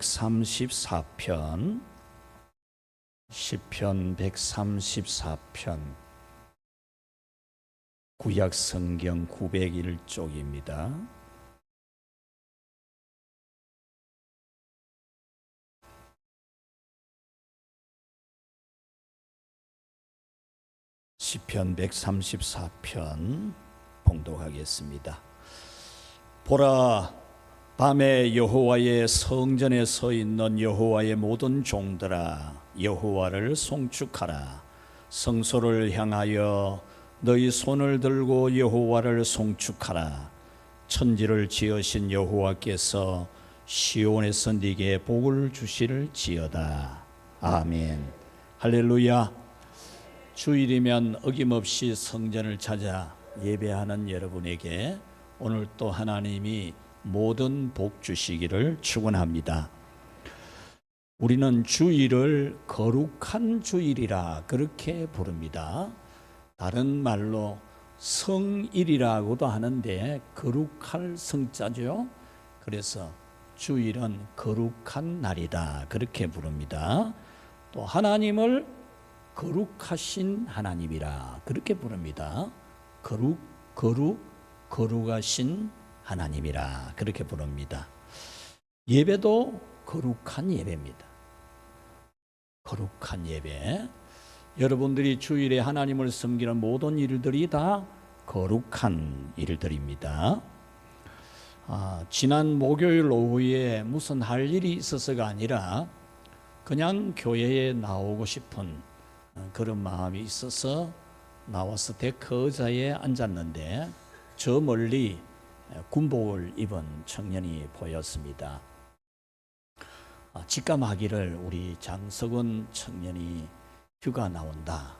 134편 시편 134편 구약 성경 901쪽입니다. 시편 134편 봉독하겠습니다. 보라, 밤에 여호와의 성전에 서 있는 여호와의 모든 종들아, 여호와를 송축하라. 성소를 향하여 너희 손을 들고 여호와를 송축하라. 천지를 지으신 여호와께서 시온에서 네게 복을 주실지어다. 아멘. 할렐루야. 주일이면 어김없이 성전을 찾아 예배하는 여러분에게 오늘 또 하나님이 모든 복 주시기를 축원합니다. 우리는 주일을 거룩한 주일이라 그렇게 부릅니다. 다른 말로 성일이라고도 하는데 거룩할 성자죠. 그래서 주일은 거룩한 날이다 그렇게 부릅니다. 또 하나님을 거룩하신 하나님이라 그렇게 부릅니다. 거룩하신 하나님이라 그렇게 부릅니다. 예배도 거룩한 예배입니다. 거룩한 예배. 여러분들이 주일에 하나님을 섬기는 모든 일들이 다 거룩한 일들입니다. 지난 목요일 오후에 무슨 할 일이 있어서가 아니라 그냥 교회에 나오고 싶은 그런 마음이 있어서 나와서 데크 의자에 앉았는데 저 멀리 군복을 입은 청년이 보였습니다. 직감하기를 우리 장석원 청년이 휴가 나온다,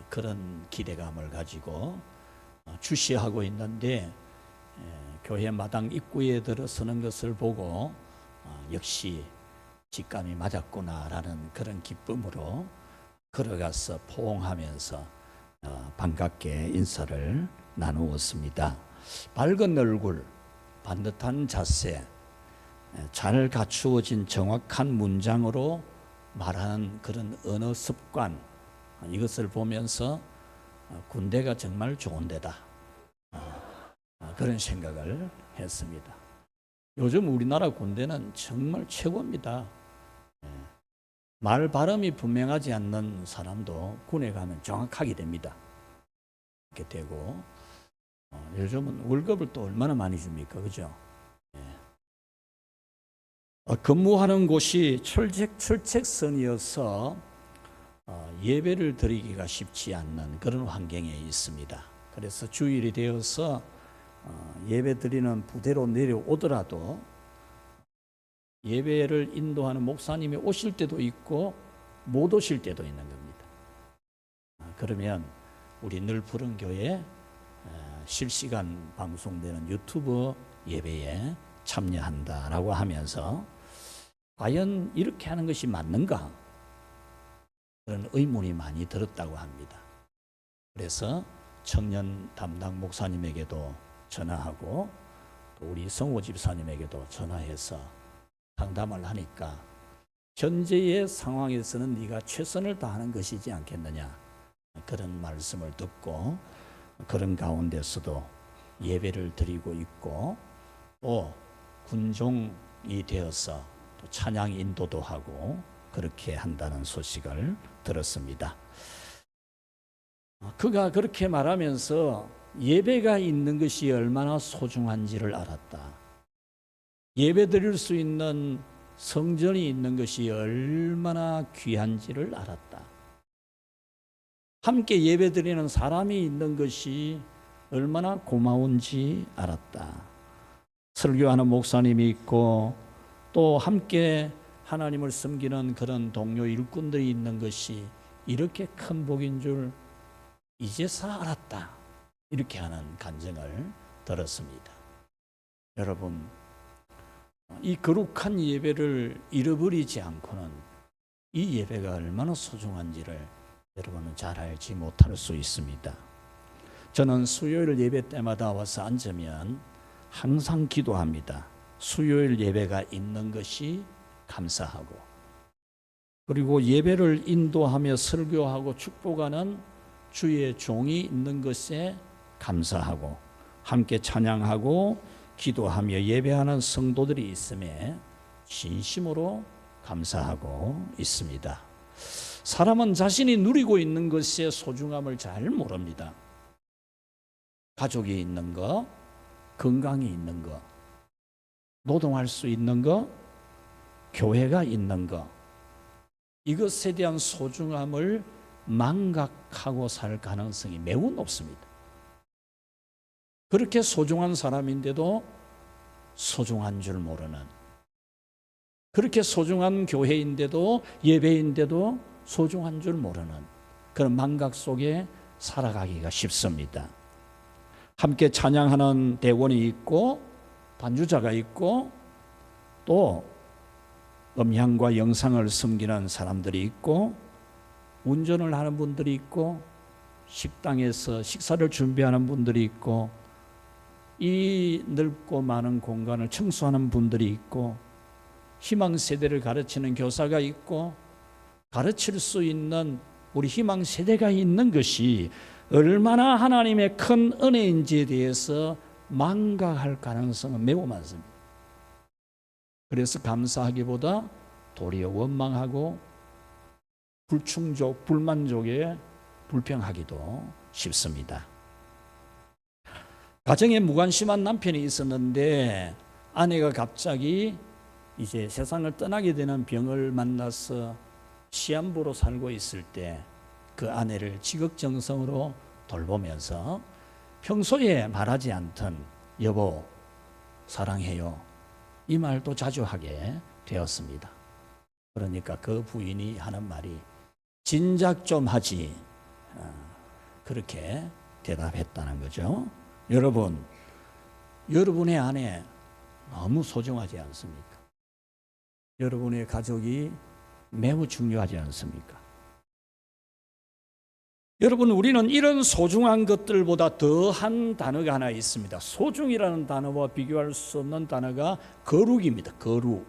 그런 기대감을 가지고 주시하고 있는데 교회 마당 입구에 들어서는 것을 보고 역시 직감이 맞았구나라는 그런 기쁨으로 걸어가서 포옹하면서 반갑게 인사를 나누었습니다. 밝은 얼굴, 반듯한 자세, 잘 갖추어진 정확한 문장으로 말하는 그런 언어 습관, 이것을 보면서 군대가 정말 좋은 데다, 그런 생각을 했습니다. 요즘 우리나라 군대는 정말 최고입니다. 말 발음이 분명하지 않는 사람도 군에 가면 정확하게 됩니다. 이렇게 되고, 요즘은 월급을 또 얼마나 많이 줍니까? 그죠? 근무하는 곳이 철책선이어서 예배를 드리기가 쉽지 않는 그런 환경에 있습니다. 그래서 주일이 되어서 예배 드리는 부대로 내려오더라도 예배를 인도하는 목사님이 오실 때도 있고 못 오실 때도 있는 겁니다. 그러면 우리 늘 푸른 교회 실시간 방송되는 유튜브 예배에 참여한다라고 하면서 과연 이렇게 하는 것이 맞는가? 그런 의문이 많이 들었다고 합니다. 그래서 청년 담당 목사님에게도 전화하고 또 우리 성호 집사님에게도 전화해서 상담을 하니까 현재의 상황에서는 네가 최선을 다하는 것이지 않겠느냐, 그런 말씀을 듣고 그런 가운데서도 예배를 드리고 있고 또 군종이 되어서 또 찬양 인도도 하고 그렇게 한다는 소식을 들었습니다. 그가 그렇게 말하면서 예배가 있는 것이 얼마나 소중한지를 알았다. 예배 드릴 수 있는 성전이 있는 것이 얼마나 귀한지를 알았다. 함께 예배 드리는 사람이 있는 것이 얼마나 고마운지 알았다. 설교하는 목사님이 있고 또 함께 하나님을 섬기는 그런 동료 일꾼들이 있는 것이 이렇게 큰 복인 줄 이제서 알았다. 이렇게 하는 간증을 들었습니다. 여러분, 이 거룩한 예배를 잃어버리지 않고는 이 예배가 얼마나 소중한지를 여러분은 잘 알지 못할 수 있습니다. 저는 수요일 예배 때마다 와서 앉으면 항상 기도합니다. 수요일 예배가 있는 것이 감사하고, 그리고 예배를 인도하며 설교하고 축복하는 주의 종이 있는 것에 감사하고, 함께 찬양하고 기도하며 예배하는 성도들이 있음에 진심으로 감사하고 있습니다. 사람은 자신이 누리고 있는 것의 소중함을 잘 모릅니다. 가족이 있는 거, 건강이 있는 거, 노동할 수 있는 거, 교회가 있는 거, 이것에 대한 소중함을 망각하고 살 가능성이 매우 높습니다. 그렇게 소중한 사람인데도 소중한 줄 모르는, 그렇게 소중한 교회인데도 예배인데도 소중한 줄 모르는 그런 망각 속에 살아가기가 쉽습니다. 함께 찬양하는 대원이 있고 반주자가 있고 또 음향과 영상을 섬기는 사람들이 있고 운전을 하는 분들이 있고 식당에서 식사를 준비하는 분들이 있고 이 넓고 많은 공간을 청소하는 분들이 있고 희망세대를 가르치는 교사가 있고 가르칠 수 있는 우리 희망세대가 있는 것이 얼마나 하나님의 큰 은혜인지에 대해서 망각할 가능성은 매우 많습니다. 그래서 감사하기보다 도리어 원망하고 불충족, 불만족에 불평하기도 쉽습니다. 가정에 무관심한 남편이 있었는데 아내가 갑자기 이제 세상을 떠나게 되는 병을 만나서 시한부로 살고 있을 때 그 아내를 지극정성으로 돌보면서 평소에 말하지 않던 여보 사랑해요 이 말도 자주 하게 되었습니다. 그러니까 그 부인이 하는 말이 진작 좀 하지, 그렇게 대답했다는 거죠. 여러분, 여러분의 아내 너무 소중하지 않습니까? 여러분의 가족이 매우 중요하지 않습니까? 여러분, 우리는 이런 소중한 것들보다 더한 단어가 하나 있습니다. 소중이라는 단어와 비교할 수 없는 단어가 거룩입니다. 거룩.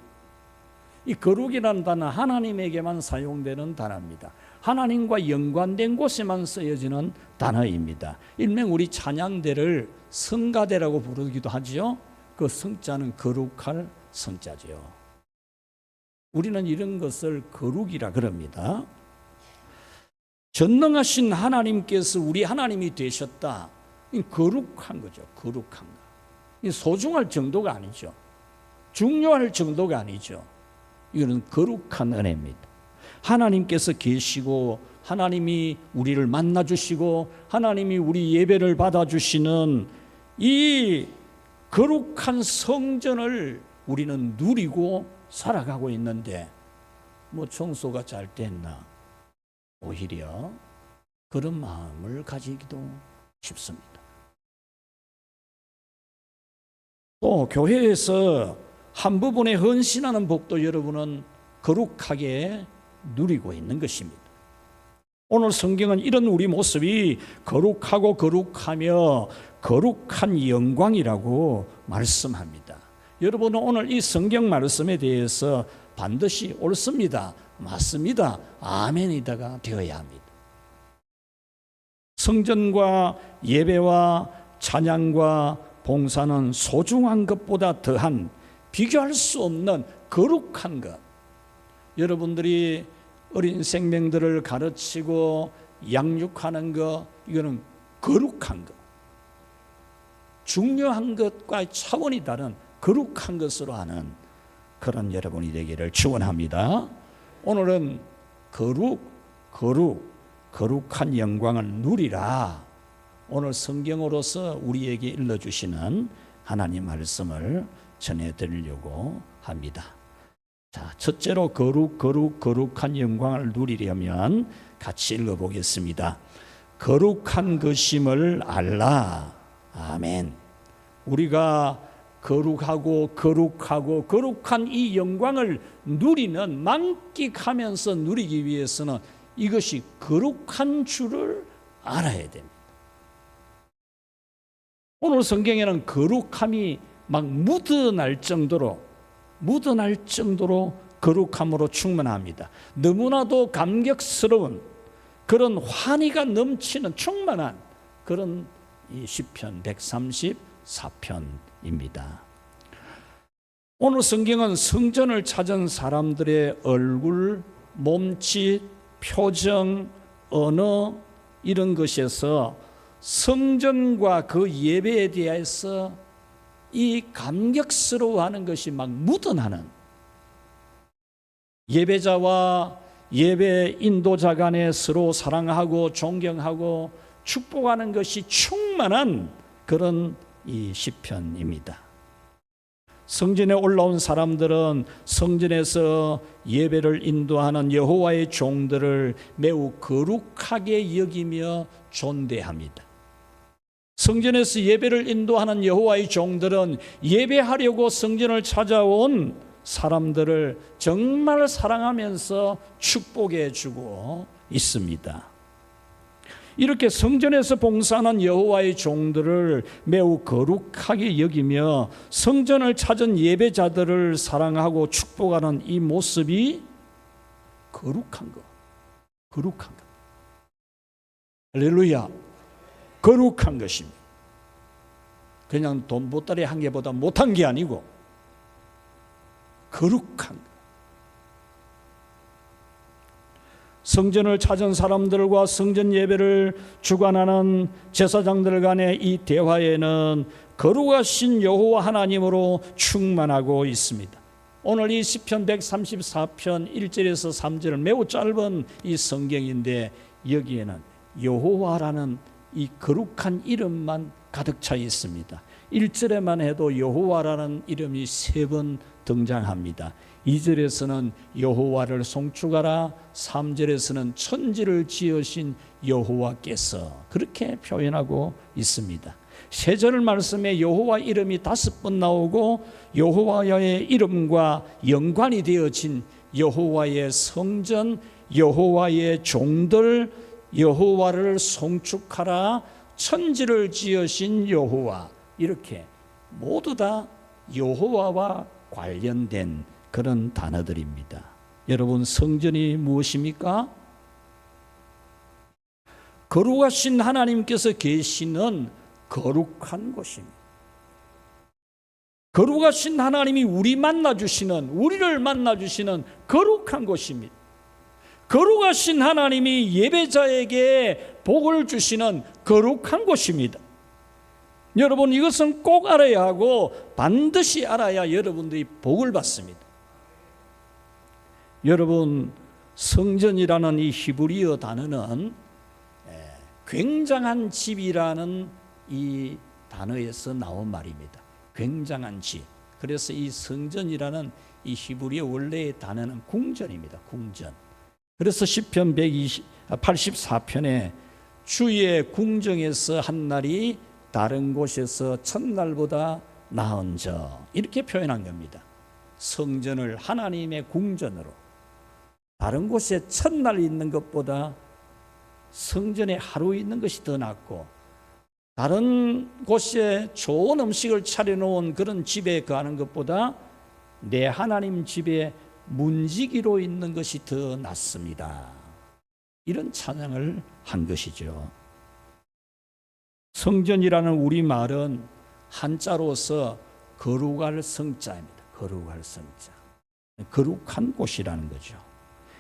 이 거룩이라는 단어 하나님에게만 사용되는 단어입니다. 하나님과 연관된 곳에만 쓰여지는 단어입니다. 일명 우리 찬양대를 성가대라고 부르기도 하죠. 그 성자는 거룩할 성자죠. 우리는 이런 것을 거룩이라 그럽니다. 전능하신 하나님께서 우리 하나님이 되셨다. 거룩한 거죠. 거룩한 거. 소중할 정도가 아니죠. 중요할 정도가 아니죠. 이거는 거룩한 은혜입니다. 하나님께서 계시고 하나님이 우리를 만나주시고 하나님이 우리 예배를 받아주시는 이 거룩한 성전을 우리는 누리고 살아가고 있는데 뭐 청소가 잘 됐나? 오히려 그런 마음을 가지기도 쉽습니다. 또 교회에서 한 부분에 헌신하는 복도 여러분은 거룩하게 누리고 있는 것입니다. 오늘 성경은 이런 우리 모습이 거룩하고 거룩하며 거룩한 영광이라고 말씀합니다. 여러분은 오늘 이 성경 말씀에 대해서 반드시 옳습니다, 맞습니다, 아멘이다가 되어야 합니다. 성전과 예배와 찬양과 봉사는 소중한 것보다 더한 비교할 수 없는 거룩한 것. 여러분들이 어린 생명들을 가르치고 양육하는 것, 이거는 거룩한 것, 중요한 것과 차원이 다른 거룩한 것으로 하는 그런 여러분이 되기를 축원합니다. 오늘은 거룩한 영광을 누리라. 오늘 성경으로서 우리에게 일러주시는 하나님 말씀을 전해드리려고 합니다. 자, 첫째로 거룩한 영광을 누리려면 같이 읽어보겠습니다. 거룩한 것임을 알라. 아멘. 우리가 거룩한 이 영광을 만끽하면서 누리기 위해서는 이것이 거룩한 줄을 알아야 됩니다. 오늘 성경에는 거룩함이 막 묻어날 정도로 거룩함으로 충만합니다. 너무나도 감격스러운 그런 환희가 넘치는 충만한 그런 이 시편 134편입니다. 오늘 성경은 성전을 찾은 사람들의 얼굴, 몸짓, 표정, 언어 이런 것에서 성전과 그 예배에 대해서 이 감격스러워하는 것이 막 묻어나는, 예배자와 예배 인도자 간에 서로 사랑하고 존경하고 축복하는 것이 충만한 그런 이 시편입니다. 성전에 올라온 사람들은 성전에서 예배를 인도하는 여호와의 종들을 매우 거룩하게 여기며 존대합니다. 성전에서 예배를 인도하는 여호와의 종들은 예배하려고 성전을 찾아온 사람들을 정말 사랑하면서 축복해 주고 있습니다. 이렇게 성전에서 봉사하는 여호와의 종들을 매우 거룩하게 여기며 성전을 찾은 예배자들을 사랑하고 축복하는 이 모습이 거룩한 것. 할렐루야. 거룩한 것입니다. 그냥 돈 보따리 한 개보다 못한 게 아니고 거룩한 것. 성전을 찾은 사람들과 성전 예배를 주관하는 제사장들 간의 이 대화에는 거룩하신 여호와 하나님으로 충만하고 있습니다. 오늘 이 시편 134편 1절에서 3절 매우 짧은 이 성경인데 여기에는 여호와라는 이 거룩한 이름만 가득 차 있습니다. 1절에만 해도 여호와라는 이름이 3번 등장합니다. 2절에서는 여호와를 송축하라, 3절에서는 천지를 지으신 여호와께서 그렇게 표현하고 있습니다. 3절 말씀에 여호와 이름이 5번 나오고 여호와의 이름과 연관이 되어진 여호와의 성전, 여호와의 종들, 여호와를 송축하라, 천지를 지으신 여호와, 이렇게 모두 다 여호와와 관련된 그런 단어들입니다. 여러분, 성전이 무엇입니까? 거룩하신 하나님께서 계시는 거룩한 곳입니다. 거룩하신 하나님이 우리를 만나주시는 거룩한 곳입니다. 거룩하신 하나님이 예배자에게 복을 주시는 거룩한 곳입니다. 여러분, 이것은 꼭 알아야 하고 반드시 알아야 여러분들이 복을 받습니다. 여러분, 성전이라는 이 히브리어 단어는 굉장한 집이라는 이 단어에서 나온 말입니다. 굉장한 집. 그래서 이 성전이라는 이 히브리어 원래의 단어는 궁전입니다. 궁전. 그래서 시편 184편에 주의 궁정에서 한 날이 다른 곳에서 첫날보다 나은 저, 이렇게 표현한 겁니다. 성전을 하나님의 궁전으로, 다른 곳에 첫날 있는 것보다 성전에 하루 있는 것이 더 낫고, 다른 곳에 좋은 음식을 차려놓은 그런 집에 거하는 것보다 내 하나님 집에 문지기로 있는 것이 더 낫습니다. 이런 찬양을 한 것이죠. 성전이라는 우리말은 한자로서 거룩할 성자입니다. 거룩할 성자. 거룩한 곳이라는 거죠.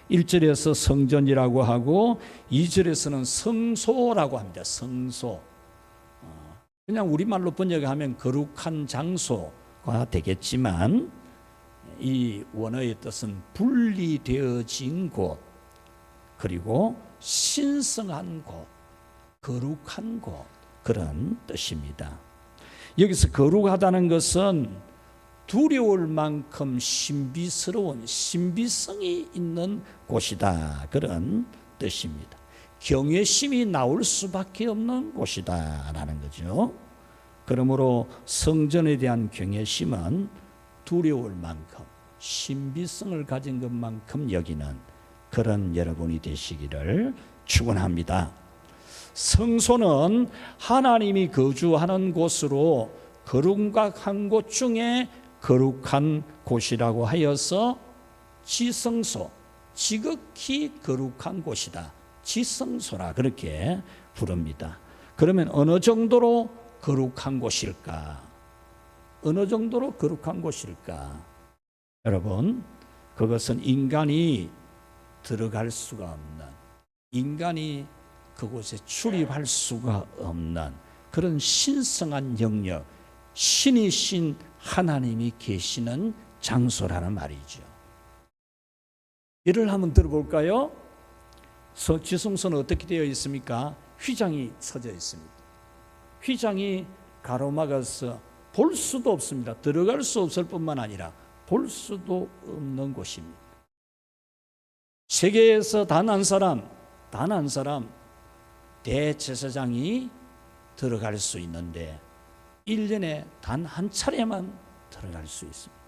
1절에서 성전이라고 하고 2절에서는 성소라고 합니다. 성소. 그냥 우리말로 번역하면 거룩한 장소가 되겠지만 이 원어의 뜻은 분리되어진 곳, 그리고 신성한 곳, 거룩한 곳, 그런 뜻입니다. 여기서 거룩하다는 것은 두려울 만큼 신비스러운, 신비성이 있는 곳이다, 그런 뜻입니다. 경외심이 나올 수밖에 없는 곳이다 라는 거죠. 그러므로 성전에 대한 경외심은 두려울 만큼, 신비성을 가진 것만큼 여기는 그런 여러분이 되시기를 축원합니다. 성소는 하나님이 거주하는 곳으로 거룩한 곳 중에 거룩한 곳이라고 하여서 지성소, 지극히 거룩한 곳이다. 지성소라 그렇게 부릅니다. 그러면 어느 정도로 거룩한 곳일까? 어느 정도로 거룩한 곳일까? 여러분, 그것은 인간이 들어갈 수가 없는, 인간이 그곳에 출입할 수가 없는 그런 신성한 영역, 신이신 하나님이 계시는 장소라는 말이죠. 예를 한번 들어볼까요? 지성소는 어떻게 되어 있습니까? 휘장이 쳐져 있습니다. 휘장이 가로막아서 볼 수도 없습니다. 들어갈 수 없을 뿐만 아니라 볼 수도 없는 곳입니다. 세계에서 단 한 사람 대제사장이 들어갈 수 있는데 1년에 단 한 차례만 들어갈 수 있습니다.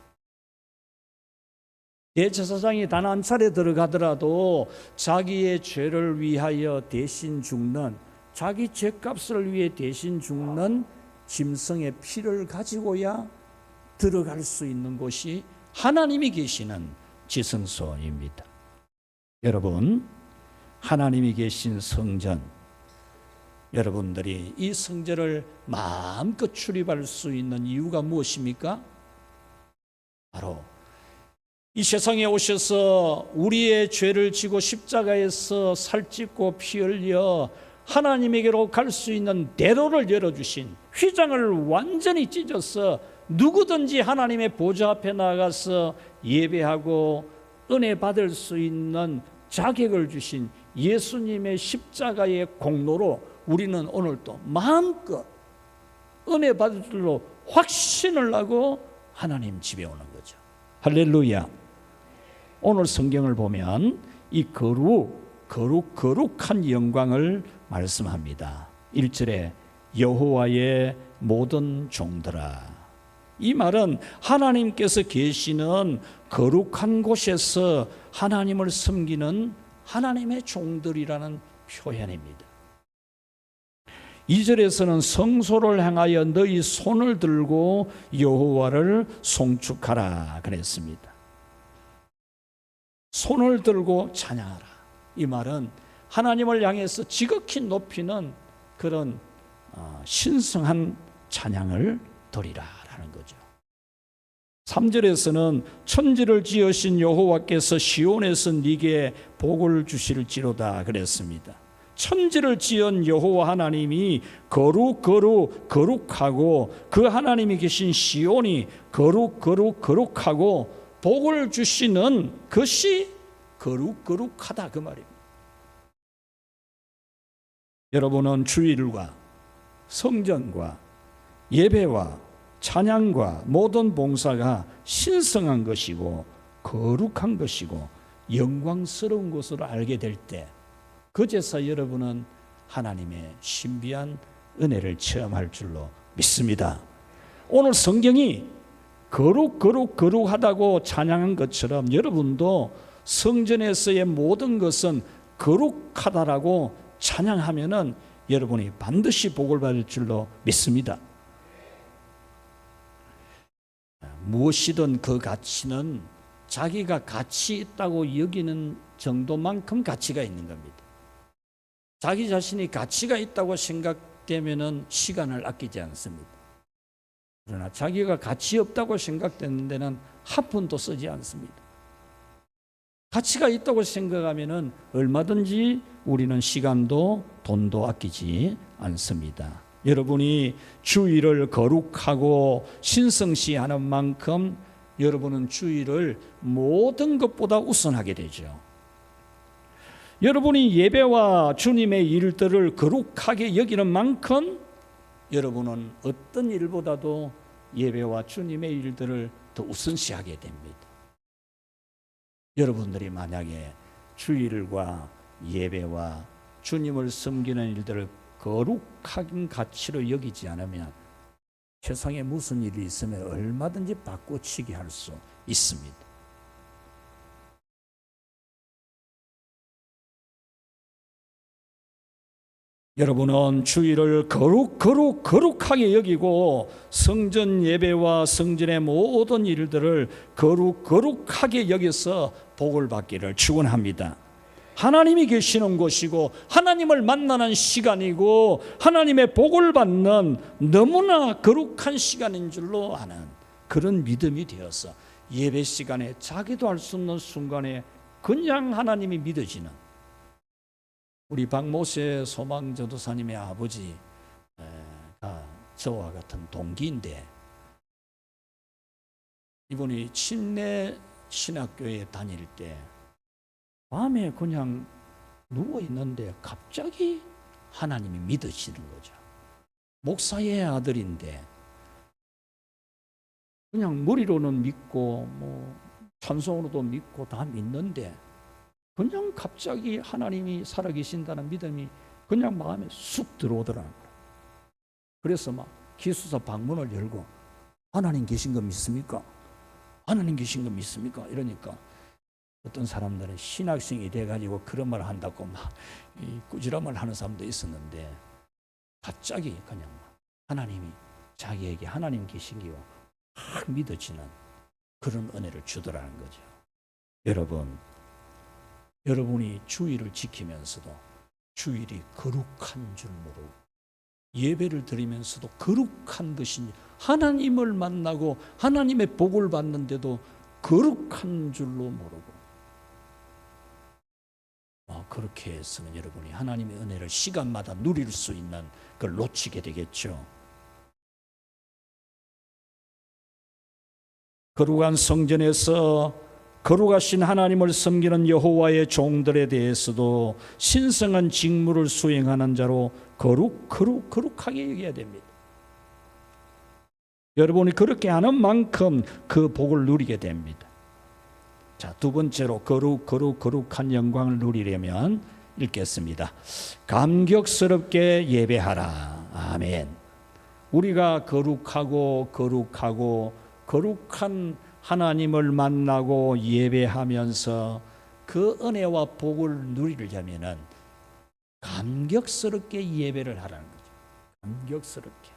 대제사장이 단 한 차례 들어가더라도 자기의 죄를 위하여 대신 죽는, 자기 죄값을 위해 대신 죽는 짐승의 피를 가지고야 들어갈 수 있는 곳이 하나님이 계시는 지성소입니다. 여러분, 하나님이 계신 성전, 여러분들이 이 성전을 마음껏 출입할 수 있는 이유가 무엇입니까? 바로 이 세상에 오셔서 우리의 죄를 지고 십자가에서 살찢고 피 흘려 하나님에게로 갈 수 있는 대로를 열어주신, 휘장을 완전히 찢어서 누구든지 하나님의 보좌 앞에 나가서 예배하고 은혜 받을 수 있는 자격을 주신 예수님의 십자가의 공로로 우리는 오늘 또 마음껏 은혜 받을 줄로 확신을 하고 하나님 집에 오는 거죠. 할렐루야. 오늘 성경을 보면 이 거룩한 영광을 말씀합니다. 1절에 여호와의 모든 종들아. 이 말은 하나님께서 계시는 거룩한 곳에서 하나님을 섬기는 하나님의 종들이라는 표현입니다. 2절에서는 성소를 향하여 너희 손을 들고 여호와를 송축하라 그랬습니다. 손을 들고 찬양하라. 이 말은 하나님을 향해서 지극히 높이는 그런 신성한 찬양을 드리라 라는 거죠. 3절에서는 천지를 지으신 여호와께서 시온에서 네게 복을 주실지로다 그랬습니다. 천지를 지은 여호와 하나님이 거룩하고 그 하나님이 계신 시온이 거룩하고 복을 주시는 것이 거룩하다 그 말입니다. 여러분은 주일과 성전과 예배와 찬양과 모든 봉사가 신성한 것이고 거룩한 것이고 영광스러운 것으로 알게 될 때 그제서 여러분은 하나님의 신비한 은혜를 체험할 줄로 믿습니다. 오늘 성경이 거룩하다고 찬양한 것처럼 여러분도 성전에서의 모든 것은 거룩하다라고 찬양하면은 여러분이 반드시 복을 받을 줄로 믿습니다. 무엇이든 그 가치는 자기가 가치 있다고 여기는 정도만큼 가치가 있는 겁니다. 자기 자신이 가치가 있다고 생각되면은 시간을 아끼지 않습니다. 그러나 자기가 가치 없다고 생각되는 데는 한 푼도 쓰지 않습니다. 가치가 있다고 생각하면은 얼마든지 우리는 시간도 돈도 아끼지 않습니다. 여러분이 주일을 거룩하고 신성시하는 만큼 여러분은 주일을 모든 것보다 우선하게 되죠. 여러분이 예배와 주님의 일들을 거룩하게 여기는 만큼 여러분은 어떤 일보다도 예배와 주님의 일들을 더 우선시하게 됩니다. 여러분들이 만약에 주일과 예배와 주님을 섬기는 일들을 거룩한 가치로 여기지 않으면 세상에 무슨 일이 있으면 얼마든지 바꿔치기 할 수 있습니다. 여러분은 주일을 거룩하게 여기고 성전 예배와 성전의 모든 일들을 거룩하게 여겨서 복을 받기를 축원합니다. 하나님이 계시는 곳이고 하나님을 만나는 시간이고 하나님의 복을 받는 너무나 거룩한 시간인 줄로 아는 그런 믿음이 되어서 예배 시간에 자기도 알 수 없는 순간에 그냥 하나님이 믿어지는 우리 박모세 소망전도사님의 아버지가 저와 같은 동기인데, 이분이 침례 신학교에 다닐 때 밤에 그냥 누워 있는데 갑자기 하나님이 믿어지는 거죠. 목사의 아들인데 그냥 머리로는 믿고 찬송으로도 믿고 다 믿는데 그냥 갑자기 하나님이 살아계신다는 믿음이 그냥 마음에 쑥 들어오더라는 거예요. 그래서 막 기숙사 방문을 열고 하나님 계신 거 믿습니까? 하나님 계신 거 믿습니까? 이러니까 어떤 사람들은 신학생이 돼가지고 그런 말을 한다고 막 꾸지람을 하는 사람도 있었는데, 갑자기 그냥 하나님이 자기에게 하나님 계신 게 확 믿어지는 그런 은혜를 주더라는 거죠. 여러분이 주일을 지키면서도 주일이 거룩한 줄 모르고 예배를 드리면서도 거룩한 것인지, 하나님을 만나고 하나님의 복을 받는데도 거룩한 줄로 모르고, 그렇게 해서는 여러분이 하나님의 은혜를 시간마다 누릴 수 있는 걸 놓치게 되겠죠. 거룩한 성전에서 거룩하신 하나님을 섬기는 여호와의 종들에 대해서도 신성한 직무를 수행하는 자로 거룩하게 여겨야 됩니다. 여러분이 그렇게 하는 만큼 그 복을 누리게 됩니다. 자, 두 번째로 거룩한 영광을 누리려면 읽겠습니다. 감격스럽게 예배하라. 아멘. 우리가 거룩한 하나님을 만나고 예배하면서 그 은혜와 복을 누리려면은 감격스럽게 예배를 하라는 거죠. 감격스럽게.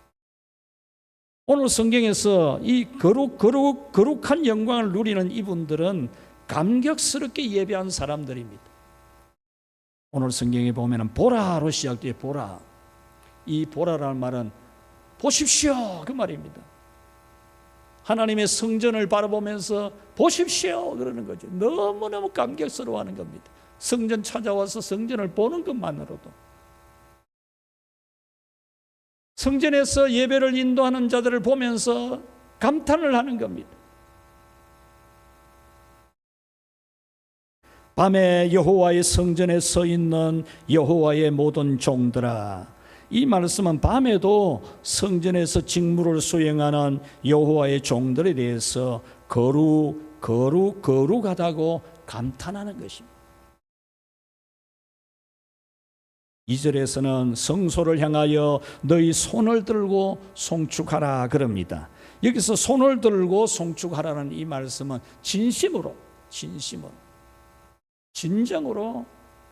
오늘 성경에서 이 거룩한 영광을 누리는 이분들은 감격스럽게 예배한 사람들입니다. 오늘 성경에 보면은 보라로 시작돼요. 보라. 이 보라라는 말은 보십시오 그 말입니다. 하나님의 성전을 바라보면서 보십시오 그러는 거죠. 너무너무 감격스러워하는 겁니다. 성전 찾아와서 성전을 보는 것만으로도, 성전에서 예배를 인도하는 자들을 보면서 감탄을 하는 겁니다. 밤에 여호와의 성전에 서 있는 여호와의 모든 종들아. 이 말씀은 밤에도 성전에서 직무를 수행하는 여호와의 종들에 대해서 거룩하다고 감탄하는 것입니다. 2절에서는 성소를 향하여 너희 손을 들고 송축하라 그럽니다. 여기서 손을 들고 송축하라는 이 말씀은 진정으로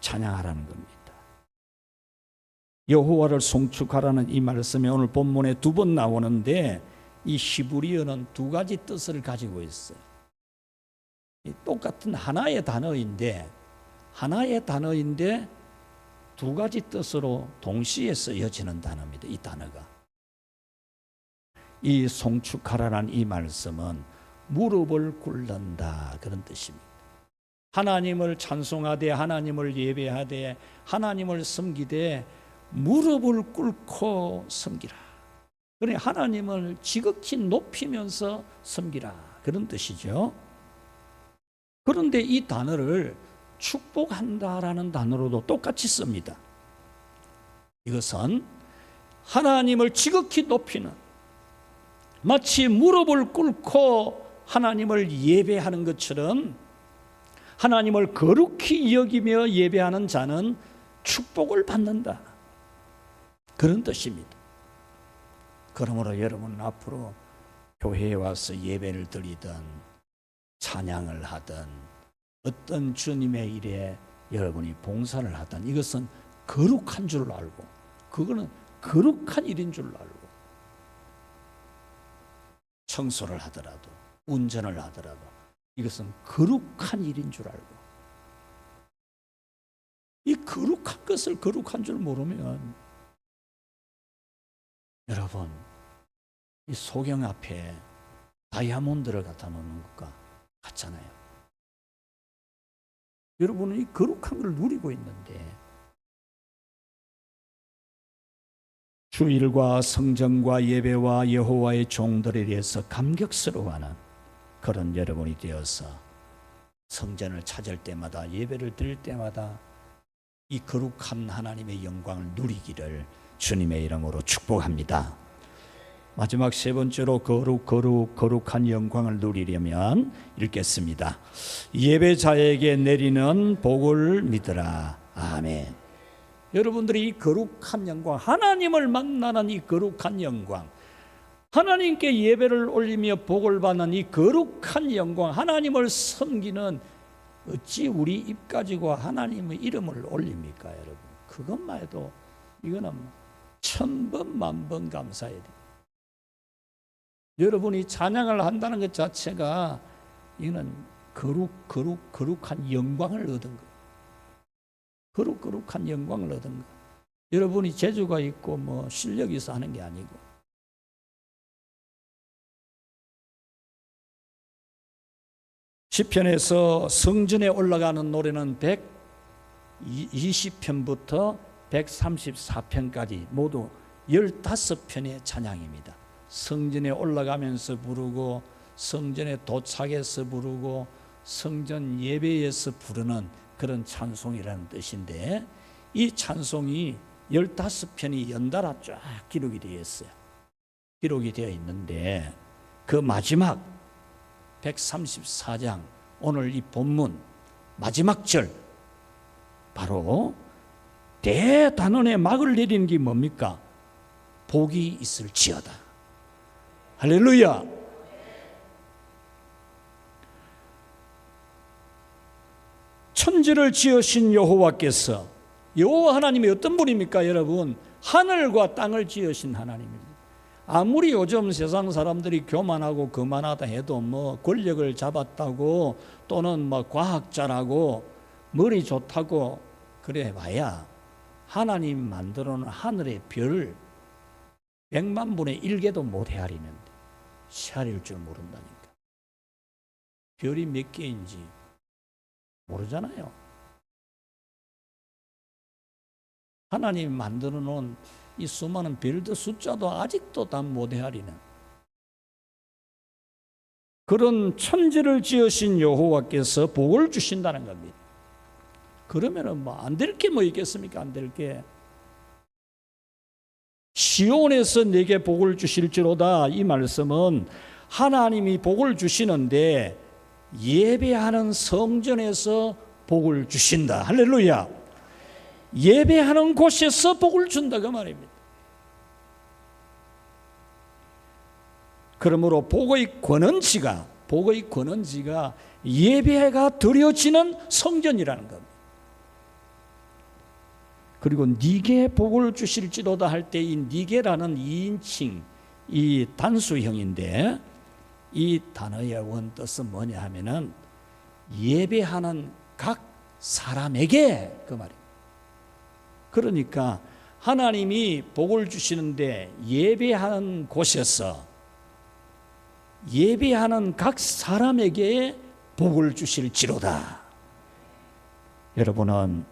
찬양하라는 겁니다. 여호와를 송축하라는 이 말씀이 오늘 본문에 두 번 나오는데, 이 히브리어는 두 가지 뜻을 가지고 있어요. 똑같은 하나의 단어인데 두 가지 뜻으로 동시에 쓰여지는 단어입니다. 이 단어가. 이 송축하라는 이 말씀은 무릎을 꿇는다 그런 뜻입니다. 하나님을 찬송하되 하나님을 예배하되 하나님을 섬기되 무릎을 꿇고 섬기라. 그러니 하나님을 지극히 높이면서 섬기라 그런 뜻이죠. 그런데 이 단어를 축복한다라는 단어로도 똑같이 씁니다. 이것은 하나님을 지극히 높이는, 마치 무릎을 꿇고 하나님을 예배하는 것처럼 하나님을 거룩히 여기며 예배하는 자는 축복을 받는다 그런 뜻입니다. 그러므로 여러분은 앞으로 교회에 와서 예배를 드리든 찬양을 하든 어떤 주님의 일에 여러분이 봉사를 하든 이것은 거룩한 줄 알고 그거는 거룩한 일인 줄 알고 청소를 하더라도 운전을 하더라도 이것은 거룩한 일인 줄 알고 이 거룩한 것을 거룩한 줄 모르면 여러분 이 소경 앞에 다이아몬드를 갖다 놓는 것과 같잖아요. 여러분은 이 거룩한 걸 누리고 있는데 주일과 성전과 예배와 여호와의 종들에 대해서 감격스러워하는 그런 여러분이 되어서 성전을 찾을 때마다 예배를 드릴 때마다 이 거룩한 하나님의 영광을 누리기를 주님의 이름으로 축복합니다. 마지막 세 번째로 거룩한 영광을 누리려면 읽겠습니다. 예배자에게 내리는 복을 믿으라. 아멘. 여러분들이 이 거룩한 영광, 하나님을 만나는 이 거룩한 영광, 하나님께 예배를 올리며 복을 받는 이 거룩한 영광, 하나님을 섬기는 어찌 우리 입 가지고 하나님의 이름을 올립니까, 여러분? 그것만 해도 이거는 1000번 만번 감사해야 돼요. 여러분이 찬양을 한다는 것 자체가 이거는 거룩한 영광을 얻은 거예요. 거룩한 영광을 얻은 거예요. 여러분이 재주가 있고 뭐 실력이 있어 하는 게 아니고 시편에서 성전에 올라가는 노래는 120편부터 134편까지 모두 15편의 찬양입니다. 성전에 올라가면서 부르고 성전에 도착해서 부르고 성전 예배에서 부르는 그런 찬송이라는 뜻인데 이 찬송이 15편이 연달아 쫙 기록이 되어 있어요. 기록이 되어 있는데 그 마지막 134장 오늘 이 본문 마지막 절 바로 대단원의 막을 내리는 게 뭡니까? 복이 있을지어다. 할렐루야. 천지를 지으신 여호와께서 여호와 하나님이 어떤 분입니까 여러분? 하늘과 땅을 지으신 하나님입니다. 아무리 요즘 세상 사람들이 교만하고 거만하다 해도 뭐 권력을 잡았다고 또는 뭐 과학자라고 머리 좋다고 그래 봐야 하나님 만들어 놓은 하늘의 별 100만 분의 1개도 못 헤아리는데 헤아릴 줄 모른다니까. 별이 몇 개인지 모르잖아요. 하나님 만들어 놓은 이 수많은 별들 숫자도 아직도 다 못 헤아리는 그런 천지를 지으신 여호와께서 복을 주신다는 겁니다. 그러면은 뭐 안 될 게 뭐 있겠습니까? 안 될 게. 시온에서 내게 복을 주실지로다. 이 말씀은 하나님이 복을 주시는데 예배하는 성전에서 복을 주신다. 할렐루야. 예배하는 곳에서 복을 준다 그 말입니다. 그러므로 복의 권원지가 예배가 드려지는 성전이라는 겁니다. 그리고 니게 복을 주실지로다 할 때 이 니게라는 2인칭 이 단수형인데 이 단어의 원뜻은 뭐냐 하면은 예배하는 각 사람에게 그 말입니다. 그러니까 하나님이 복을 주시는데 예배하는 곳에서 예배하는 각 사람에게 복을 주실지로다. 여러분은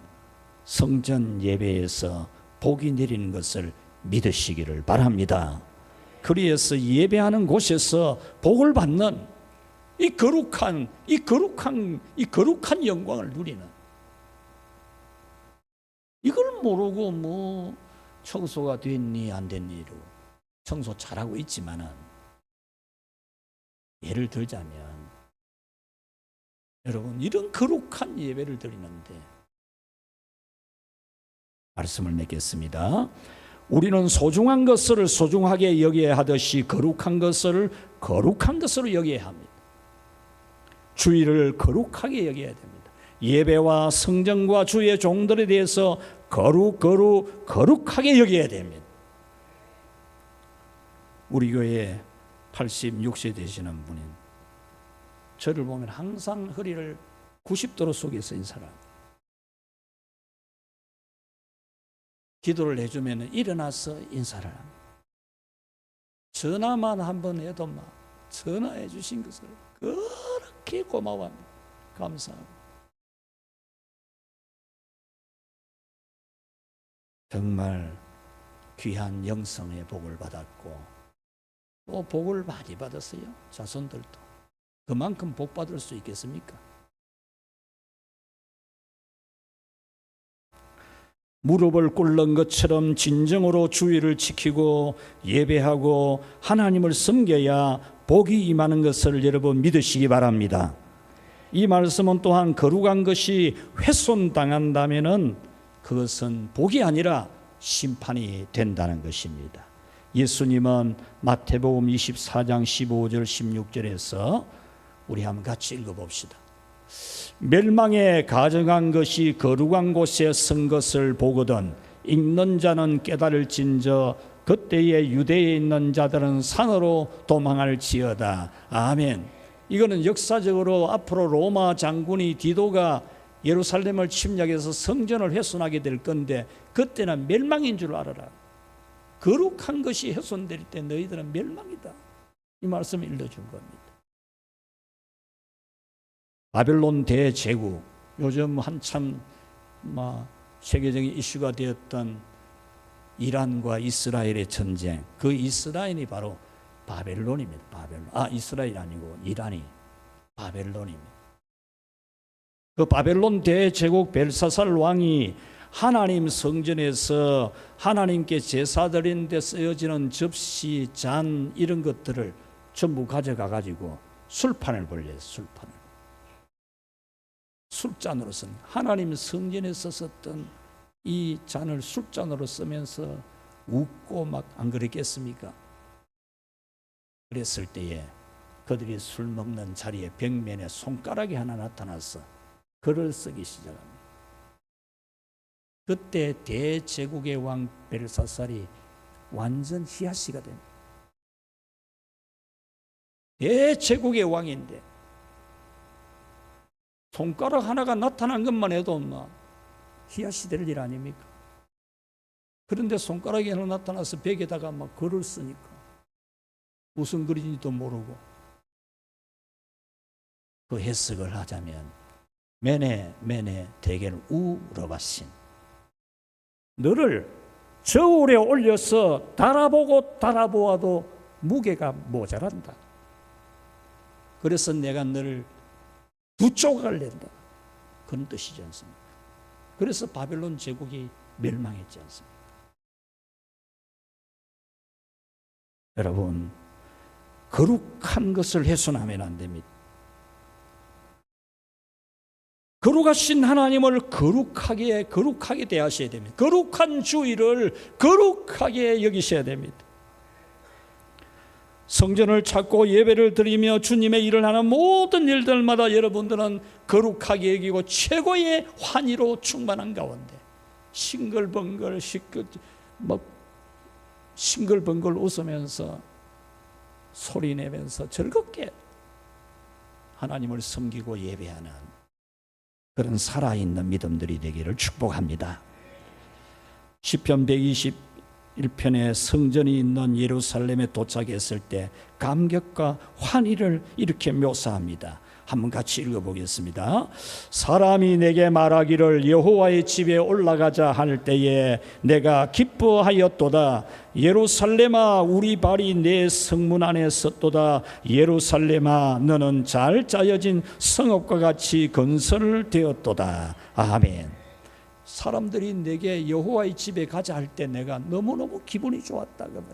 성전 예배에서 복이 내리는 것을 믿으시기를 바랍니다. 그리해서 예배하는 곳에서 복을 받는 이 거룩한 영광을 누리는 이걸 모르고 뭐 청소가 됐니 안 됐니로 청소 잘하고 있지만은 예를 들자면 여러분 이런 거룩한 예배를 드리는데 말씀을 맺겠습니다. 우리는 소중한 것을 소중하게 여겨야 하듯이 거룩한 것을 거룩한 것으로 여겨야 합니다. 주일을 거룩하게 여겨야 됩니다. 예배와 성전과 주의 종들에 대해서 거룩하게 여겨야 됩니다. 우리 교회에 86세 되시는 분인 저를 보면 항상 허리를 90도로 숙여서 인사를 합니다. 기도를 해주면 일어나서 인사를 합니다. 전화만 한번 해도 막 전화해 주신 것을 그렇게 고마워합니다. 감사합니다. 정말 귀한 영성의 복을 받았고 또 복을 많이 받았어요. 자손들도. 그만큼 복 받을 수 있겠습니까? 무릎을 꿇는 것처럼 진정으로 주의를 지키고 예배하고 하나님을 섬겨야 복이 임하는 것을 여러분 믿으시기 바랍니다. 이 말씀은 또한 거룩한 것이 훼손당한다면은 그것은 복이 아니라 심판이 된다는 것입니다. 예수님은 마태복음 24장 15절 16절에서 우리 한번 같이 읽어봅시다. 멸망에 가증한 것이 거룩한 곳에 선 것을 보거든 읽는 자는 깨달을진저 그때에 유대에 있는 자들은 산으로 도망할지어다. 아멘. 이거는 역사적으로 앞으로 로마 장군이 디도가 예루살렘을 침략해서 성전을 훼손하게 될 건데 그때는 멸망인 줄 알아라. 거룩한 것이 훼손될 때 너희들은 멸망이다. 이 말씀을 일러준 겁니다. 바벨론 대제국, 요즘 한참 세계적인 이슈가 되었던 이란과 이스라엘의 전쟁, 그 이스라엘이 바로 바벨론입니다. 바벨론. 이스라엘 아니고 이란이 바벨론입니다. 그 바벨론 대제국 벨사살 왕이 하나님 성전에서 하나님께 제사 드리는 데 쓰여지는 접시, 잔 이런 것들을 전부 가져가 가지고 술판을 벌렸어요. 술잔으로 쓴 하나님 성전에서 썼던 이 잔을 술잔으로 쓰면서 웃고 막 안 그랬겠습니까? 그랬을 때에 그들이 술 먹는 자리에 벽면에 손가락이 하나 나타나서 글을 쓰기 시작합니다. 그때 대제국의 왕 벨사살이 완전 히야시가 됩니다. 대제국의 왕인데 손가락 하나가 나타난 것만 해도 히야시 될 일 아닙니까? 그런데 손가락이 하나 나타나서 벽에다가 막 글을 쓰니까 무슨 글인지도 모르고 그 해석을 하자면 메네 대개를 우러바신 너를 저울에 올려서 달아보아도 무게가 모자란다. 그래서 내가 너를 두 조각을 낸다. 그런 뜻이지 않습니까? 그래서 바벨론 제국이 멸망했지 않습니까? 여러분, 거룩한 것을 훼손하면 안 됩니다. 거룩하신 하나님을 거룩하게 대하셔야 됩니다. 거룩한 주의를 거룩하게 여기셔야 됩니다. 성전을 찾고 예배를 드리며 주님의 일을 하는 모든 일들마다 여러분들은 거룩하게 여기고 최고의 환희로 충만한 가운데 싱글벙글 웃으면서 소리내면서 즐겁게 하나님을 섬기고 예배하는 그런 살아있는 믿음들이 되기를 축복합니다. 시편 121편에 성전이 있는 예루살렘에 도착했을 때 감격과 환희를 이렇게 묘사합니다. 한번 같이 읽어보겠습니다. 사람이 내게 말하기를 여호와의 집에 올라가자 할 때에 내가 기뻐하였도다. 예루살렘아 우리 발이 내 성문 안에 섰도다. 예루살렘아 너는 잘 짜여진 성읍과 같이 건설되었도다. 아멘. 사람들이 내게 여호와의 집에 가자 할 때 내가 너무너무 기분이 좋았다. 그 말.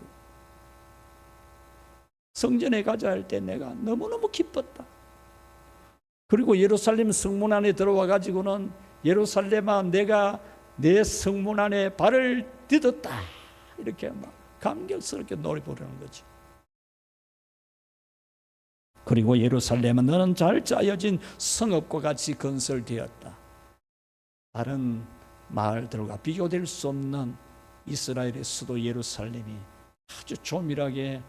성전에 가자 할 때 내가 너무너무 기뻤다. 그리고 예루살렘 성문 안에 들어와 가지고는 예루살렘아 내가 내 성문 안에 발을 디뎠다. 이렇게 막 감격스럽게 노래 부르는 거지. 그리고 예루살렘은 너는 잘 짜여진 성읍과 같이 건설되었다. 다른 마을들과 비교될 수 없는 이스라엘의 수도 예루살렘이 아주 조밀하게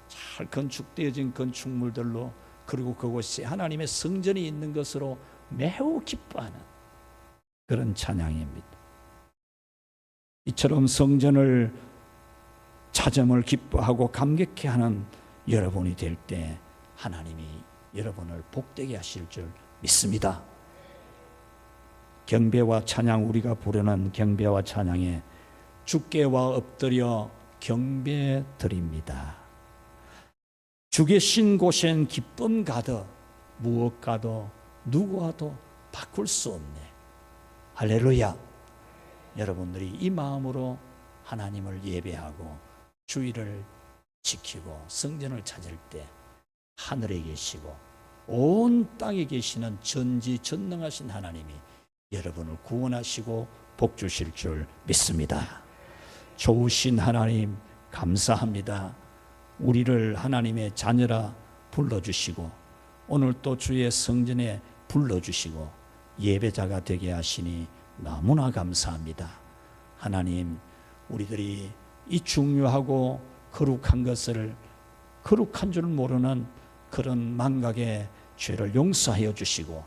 잘 건축되어진 건축물들로, 그리고 그곳에 하나님의 성전이 있는 것으로 매우 기뻐하는 그런 찬양입니다. 이처럼 성전을 찾음을 기뻐하고 감격해하는 여러분이 될 때 하나님이 여러분을 복되게 하실 줄 믿습니다. 경배와 찬양, 우리가 부르는 경배와 찬양에 주께와 엎드려 경배 드립니다. 주 계신 곳엔 기쁨 가득, 무엇과도 누구와도 바꿀 수 없네. 할렐루야. 여러분들이 이 마음으로 하나님을 예배하고 주의를 지키고 성전을 찾을 때 하늘에 계시고 온 땅에 계시는 전지전능하신 하나님이 여러분을 구원하시고 복 주실 줄 믿습니다. 좋으신 하나님 감사합니다. 우리를 하나님의 자녀라 불러주시고 오늘 또 주의 성전에 불러주시고 예배자가 되게 하시니 너무나 감사합니다. 하나님, 우리들이 이 중요하고 거룩한 것을 거룩한 줄 모르는 그런 망각의 죄를 용서하여 주시고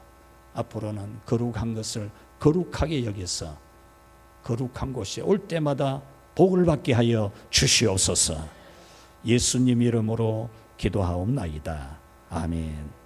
앞으로는 거룩한 것을 거룩하게 여겨서 거룩한 곳에 올 때마다 복을 받게 하여 주시옵소서. 예수님 이름으로 기도하옵나이다. 아멘.